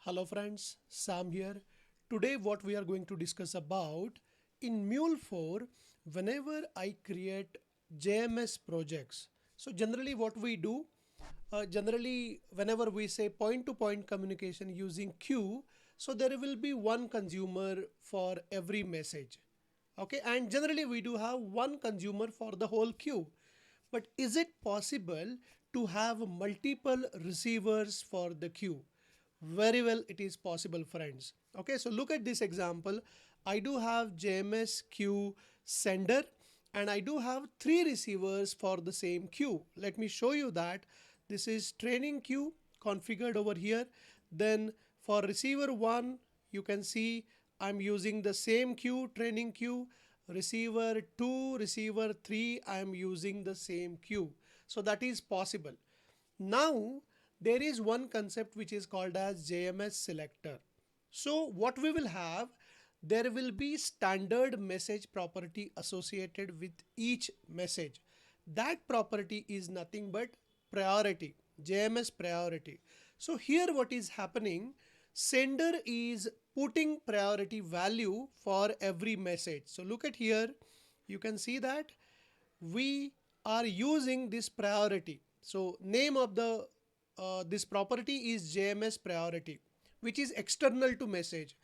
Hello friends, Sam here. Today what we are going to discuss about in Mule4 whenever I create JMS projects. So generally what we do, generally whenever we say point-to-point communication using queue, so there will be one consumer for every message. Okay, and generally we do have one consumer for the whole queue. But is it possible to have multiple receivers for the queue? Very well, it is possible, friends. Okay, so look at this example. I do have JMS queue sender and I do have three receivers for the same queue. Let me show you that. This is training queue configured over here. Then for receiver 1, you can see I'm using the same queue, training queue. Receiver 2, receiver 3, I'm using the same queue. So that is possible. Now there is one concept which is called as JMS selector. So what we will have, there will be standard message property associated with each message. That property is nothing but priority, JMS priority. So here what is happening, sender is putting priority value for every message. So look at here, you can see that we are using this priority. So name of the this property is JMS priority, which is external to message.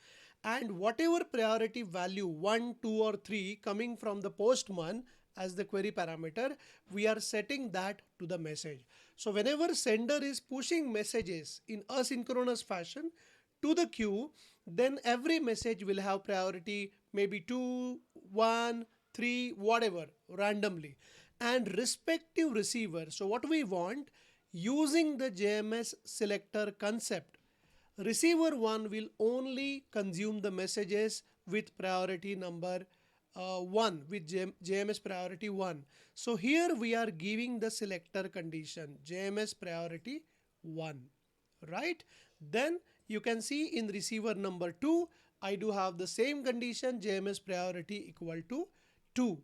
And whatever priority value 1, 2 or 3 coming from the postman as the query parameter, we are setting that to the message. So whenever sender is pushing messages in asynchronous fashion to the queue, then every message will have priority maybe 2, 1, 3, whatever, randomly. And respective receiver, so what we want, using the JMS selector concept, receiver 1 will only consume the messages with priority number 1, with JMS priority 1. So here we are giving the selector condition JMS priority 1, right? Then you can see in receiver number 2, I do have the same condition, JMS priority equal to 2.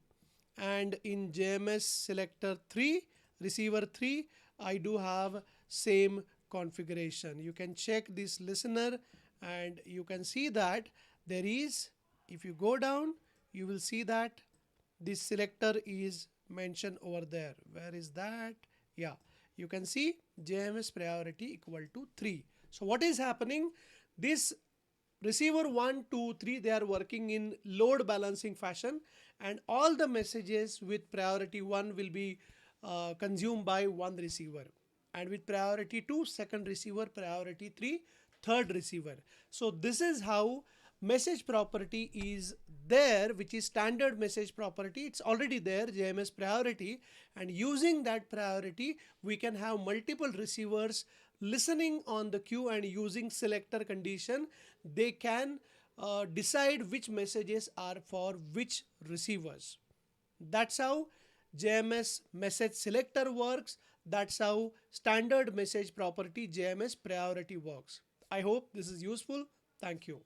And in JMS selector 3, receiver 3, I do have same configuration. You can check this listener and you can see that there is, if you go down, you will see that this selector is mentioned over there. Where is that? Yeah, you can see JMS priority equal to 3. So what is happening? This receiver 1, 2, 3, they are working in load balancing fashion, and all the messages with priority 1 will be consumed by one receiver, and with priority 2, second receiver, priority 3, third receiver. So this is how message property is there, which is standard message property. It's already there, JMS priority, and using that priority we can have multiple receivers listening on the queue, and using selector condition they can decide which messages are for which receivers. That's how JMS message selector works. That's how standard message property JMS priority works. I hope this is useful. Thank you.